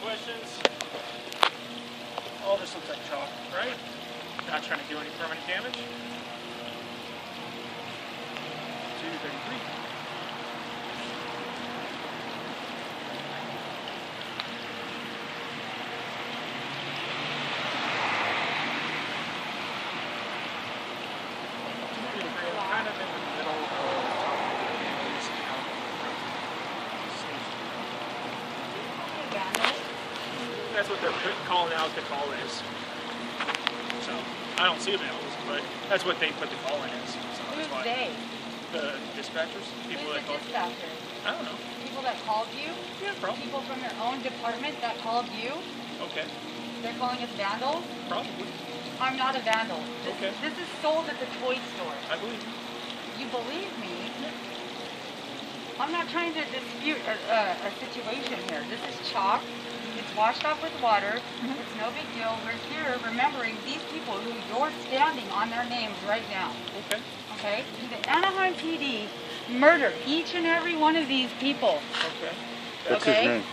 questions? All this looks like chalk, right? Not trying to do any permanent damage. 233. Kind of in the middle of that's what they're calling out the call is. So I don't see vandals, but that's what they put the call in as. So who's they? The dispatchers, people that called. Dispatchers? I don't know. People that called you? Yeah, probably. People from their own department that called you? Okay. They're calling us vandals? Probably. I'm not a vandal. Okay. This is sold at the toy store. I believe you. You believe me? I'm not trying to dispute a situation here. This is chalk. It's washed off with water. It's no big deal. We're here remembering these people who you're standing on their names right now. Okay. Okay? The Anaheim PD murdered each and every one of these people. Okay. That's okay? his name.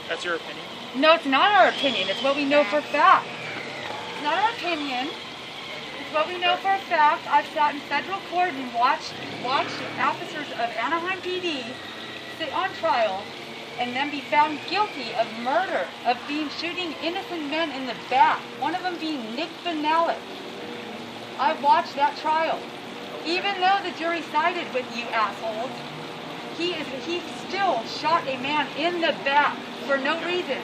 That's your opinion? No, it's not our opinion. It's what we know for a fact. It's not our opinion. It's what we know for a fact. I've sat in federal court and watched officers of Anaheim PD sit on trial and then be found guilty of murder, of shooting innocent men in the back. One of them being Nick Benalik. I watched that trial. Even though the jury sided with you assholes, he still shot a man in the back for no reason.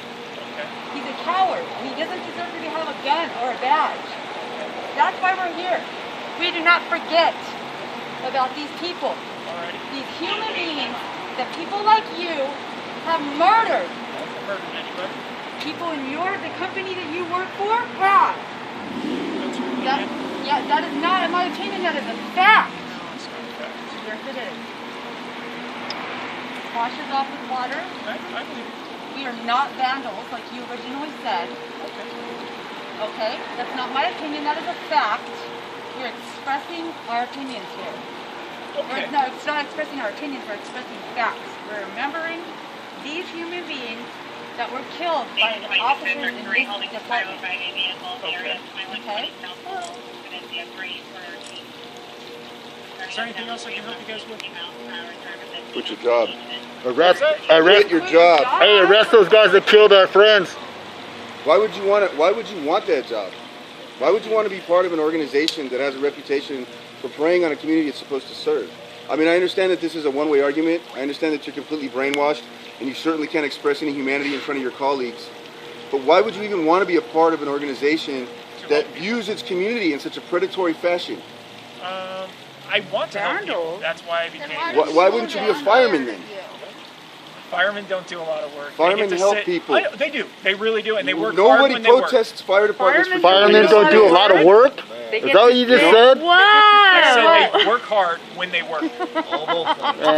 He's a coward. He doesn't deserve to have a gun or a badge. That's why we're here. We do not forget about these people. Alrighty. These human beings that people like you have murdered. Murdered anybody? People in the company that you work for have. That's your opinion? Yeah, that is not, in my opinion, that is a fact. No, it's not a fact. Yes, it is. Washes off with water. I believe it. We are not vandals like you originally said. Okay. Okay? That's not my opinion, that is a fact. We're expressing our opinions here. Okay. No, it's not expressing our opinions, we're expressing facts. We're remembering these human beings that were killed by the officers in this department. Okay. Okay? Is there anything else I can help you guys with? Quit your job. Arrest Your job. Hey, arrest those guys that killed our friends. Why would you want it? Why would you want that job? Why would you want to be part of an organization that has a reputation for preying on a community it's supposed to serve? I mean, I understand that this is a one-way argument. I understand that you're completely brainwashed, and you certainly can't express any humanity in front of your colleagues. But why would you even want to be a part of an organization that views its community in such a predatory fashion? I want to help people. That's why I became. Why wouldn't you be a fireman then? Firemen don't do a lot of work. Firemen help people. They do. They really do, and they work hard Nobody when they work. protests fire departments for Firemen don't do a lot of work? Is that what you just said? I said they work hard when they work.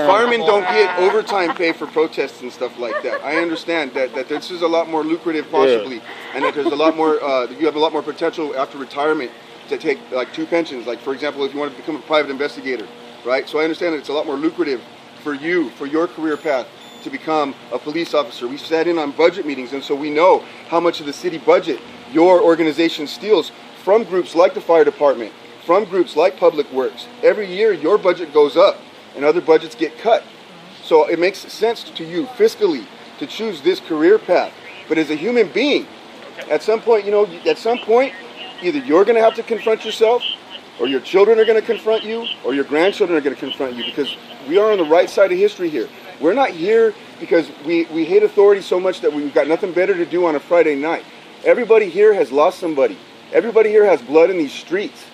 Firemen don't get overtime pay for protests and stuff like that. I understand that this is a lot more lucrative possibly, and that there's a lot more, you have a lot more potential after retirement to take like 2 pensions. Like for example, if you want to become a private investigator, right? So I understand that it's a lot more lucrative for you, for your career path, to become a police officer. We sat in on budget meetings, and so we know how much of the city budget your organization steals from groups like the fire department, from groups like Public Works. Every year your budget goes up and other budgets get cut. So it makes sense to you fiscally to choose this career path. But as a human being, at some point, either you're going to have to confront yourself, or your children are going to confront you, or your grandchildren are going to confront you, because we are on the right side of history here. We're not here because we hate authority so much that we've got nothing better to do on a Friday night. Everybody here has lost somebody. Everybody here has blood in these streets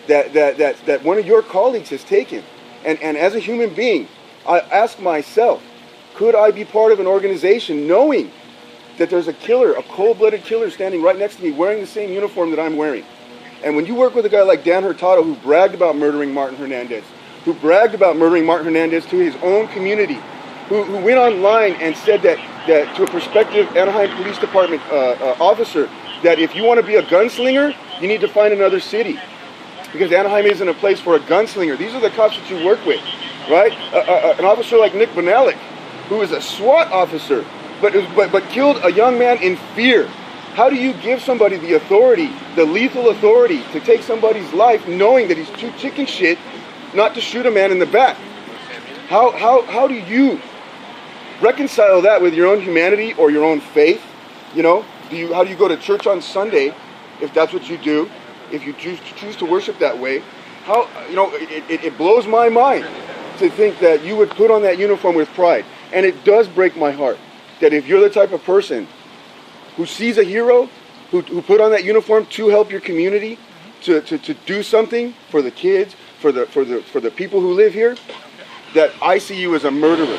that one of your colleagues has taken. And as a human being, I ask myself, could I be part of an organization knowing that there's a killer, a cold-blooded killer standing right next to me wearing the same uniform that I'm wearing? And when you work with a guy like Dan Hurtado, who bragged about murdering Martin Hernandez, to his own community, who went online and said that to a prospective Anaheim Police Department officer, that if you want to be a gunslinger, you need to find another city, because Anaheim isn't a place for a gunslinger. These are the cops that you work with, right? An officer like Nick Benalik, who is a SWAT officer, but killed a young man in fear. How do you give somebody the authority, the lethal authority, to take somebody's life knowing that he's too chicken shit not to shoot a man in the back? How do you reconcile that with your own humanity or your own faith? You know, how do you go to church on Sunday if that's what you do? If you choose to worship that way, it blows my mind to think that you would put on that uniform with pride. And it does break my heart that if you're the type of person who sees a hero, who put on that uniform to help your community, to do something for the kids, for the people who live here, that I see you as a murderer.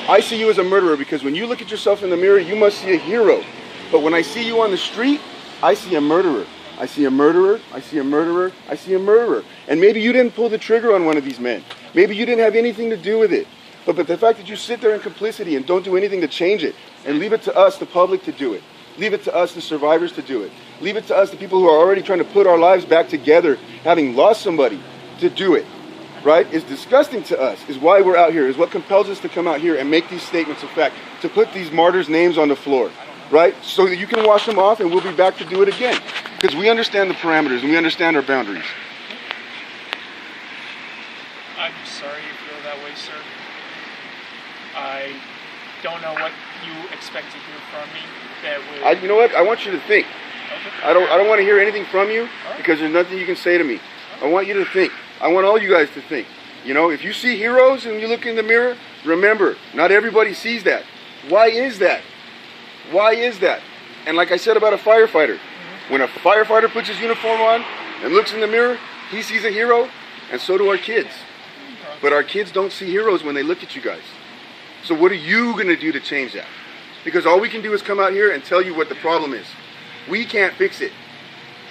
I see you as a murderer because when you look at yourself in the mirror, you must see a hero. But when I see you on the street, I see a murderer. I see a murderer, I see a murderer, I see a murderer. And maybe you didn't pull the trigger on one of these men. Maybe you didn't have anything to do with it. But the fact that you sit there in complicity and don't do anything to change it, and leave it to us, the public, to do it. Leave it to us, the survivors, to do it. Leave it to us, the people who are already trying to put our lives back together, having lost somebody, to do it. Right? Is disgusting to us, is why we're out here, is what compels us to come out here and make these statements of fact, to put these martyrs' names on the floor. Right? So that you can wash them off and we'll be back to do it again. Because we understand the parameters and we understand our boundaries. I'm sorry you feel that way, sir. I don't know what you expect to hear from me that would... You know what? I want you to think. Okay. I don't want to hear anything from you because there's nothing you can say to me. I want you to think. I want all you guys to think. You know, if you see heroes and you look in the mirror, remember, not everybody sees that. Why is that? Why is that? And like I said about a firefighter, when a firefighter puts his uniform on and looks in the mirror, he sees a hero, and so do our kids. But our kids don't see heroes when they look at you guys. So what are you going to do to change that? Because all we can do is come out here and tell you what the problem is. We can't fix it.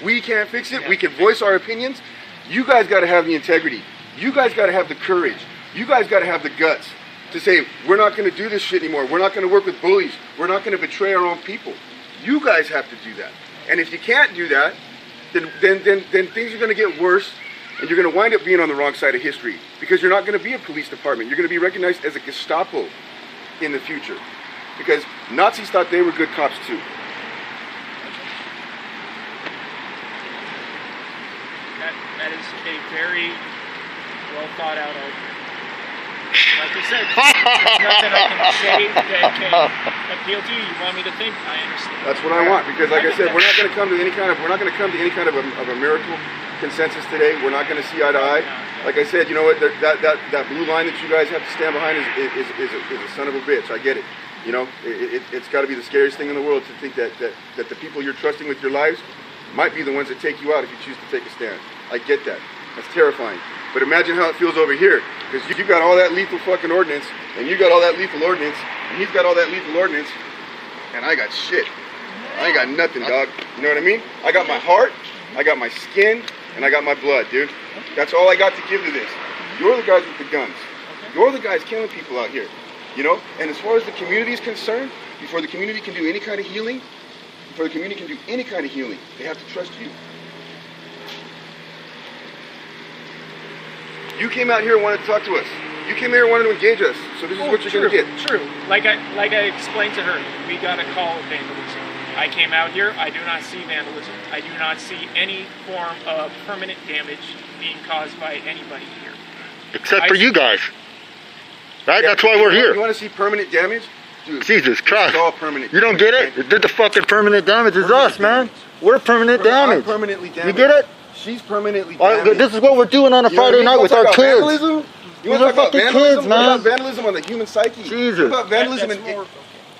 We can't fix it. We can voice our opinions. You guys got to have the integrity. You guys got to have the courage. You guys got to have the guts to say, we're not going to do this shit anymore. We're not going to work with bullies. We're not going to betray our own people. You guys have to do that. And if you can't do that, then things are going to get worse, and you're going to wind up being on the wrong side of history because you're not going to be a police department. You're going to be recognized as a Gestapo in the future because Nazis thought they were good cops too. That is a very well thought out argument. Like you said, there's nothing I can say that can appeal to you. You want me to think? I understand. That's what I want because, like I said, we're not going to come to any kind of a miracle consensus today. We're not going to see eye to eye. Like I said, you know what? That blue line that you guys have to stand behind is a son of a bitch. I get it. You know, it's got to be the scariest thing in the world to think that the people you're trusting with your lives might be the ones that take you out if you choose to take a stand. I get that. That's terrifying. But imagine how it feels over here. Because you got all that lethal fucking ordnance, and you got all that lethal ordnance, and he's got all that lethal ordnance, and I got shit. I ain't got nothing, dog. You know what I mean? I got my heart, I got my skin, and I got my blood, dude. That's all I got to give to this. You're the guys with the guns. You're the guys killing people out here. You know? And as far as the community is concerned, before the community can do any kind of healing, they have to trust you. You came out here and wanted to talk to us. You came here and wanted to engage us. So this is what you're going to get. True. Like I explained to her, we got to call it vandalism. I came out here. I do not see vandalism. I do not see any form of permanent damage being caused by anybody here. Except for you guys. Right? Yeah, that's why we're here. You want to see permanent damage? Dude, Jesus Christ. It's all permanent. You don't get it? The fucking permanent damage is us, man. We're permanent damage. I'm permanently damaged. You get it? She's permanently damaged. This is what we're doing on a Friday night with our kids. Vandalism? You want to talk about fucking vandalism? kids, man. What about vandalism on the human psyche? Jesus. What about vandalism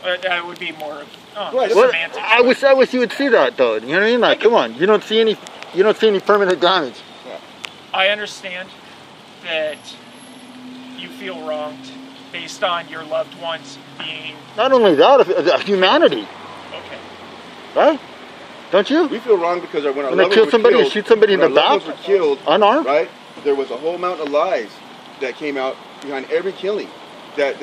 that would be more semantics. I wish you would see that though. You know what I mean? Like, come on. You don't see any permanent damage. I understand that you feel wronged based on your loved ones being... Not only that, humanity. Okay. Right? Don't you? We feel wrong because when our they kill somebody and shoot somebody in the back, were killed, unarmed, right? There was a whole amount of lies that came out behind every killing. That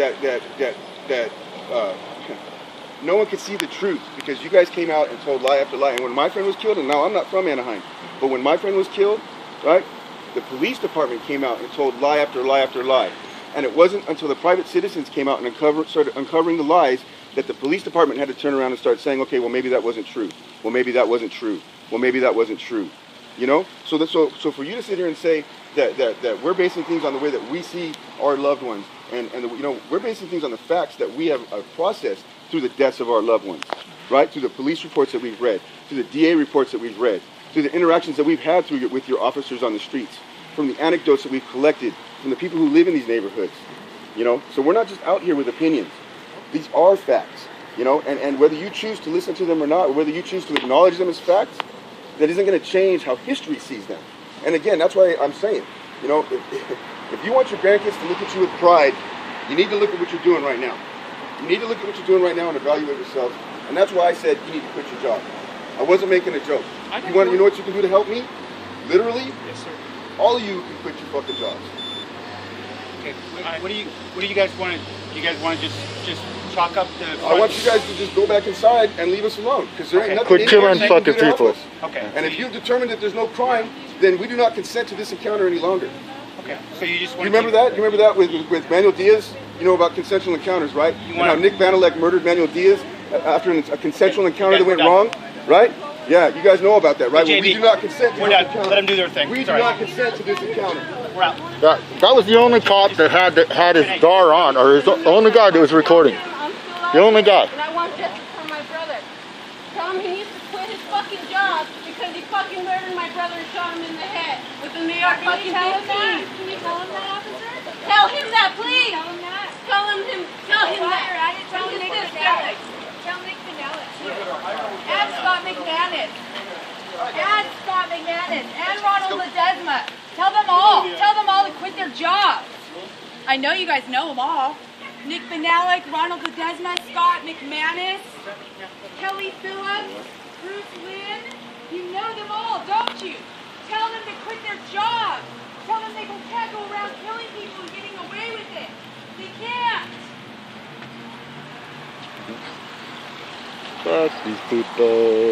no one could see the truth because you guys came out and told lie after lie. And when my friend was killed, and now I'm not from Anaheim, but when my friend was killed, right, the police department came out and told lie after lie after lie. And it wasn't until the private citizens came out and started uncovering the lies that the police department had to turn around and start saying, okay, well, maybe that wasn't true. Well, maybe that wasn't true. Well, maybe that wasn't true. You know? So for you to sit here and say that we're basing things on the way that we see our loved ones, and you know, we're basing things on the facts that we have processed through the deaths of our loved ones, right? Through the police reports that we've read, through the DA reports that we've read, through the interactions that we've had with your officers on the streets, from the anecdotes that we've collected, from the people who live in these neighborhoods, you know? So we're not just out here with opinions. These are facts, you know? And whether you choose to listen to them or not, or whether you choose to acknowledge them as facts, that isn't going to change how history sees them. And again, that's why I'm saying, you know, if you want your grandkids to look at you with pride, you need to look at what you're doing right now. You need to look at what you're doing right now and evaluate yourself. And that's why I said you need to quit your job. I wasn't making a joke. You know what you can do to help me? Literally, Yes, sir. all of you can quit your fucking jobs. Okay. What do you guys want to? Do you guys want to just chalk up the? I want you guys to just go back inside and leave us alone, because there ain't nothing Quit in killing here you can do fucking to help people. us. Okay. And if you've determined that there's no crime, then we do not consent to this encounter any longer. Okay. So you just You want remember that? You remember that with Manuel Diaz? You know about consensual encounters, right? And how Nick Vanilek murdered Manuel Diaz after a consensual encounter that went wrong, right? Yeah, you guys know about that, right? Well, we do not consent to We're this done. encounter. Let them do their thing. We do Sorry. not consent to this encounter. We're out. That was the only cop that had his DAR on, or his only guy that was recording. The only guy. And I want justice for my brother. Tell him he needs to quit his fucking job because he fucking murdered my brother and shot him in the head with a New York fucking Tell him that. 15. Can you tell him that, officer? Tell him that, please. Tell him that. Tell him that. I didn't tell This Nick is Vanellis. disgusting. Tell Nick Vanellis, too. And Scott McManus. And Scott McManus. And Ronald Ledesma. Tell them all. Tell them all to quit their jobs. I know you guys know them all. Nick Vanellis, Ronald Ledesma, Scott McManus, Kelly Phillips, Bruce Lynn. You know them all, don't you? Tell them to quit their jobs. Tell them they can't go around killing people and getting away with it. They can't. Fuck these people.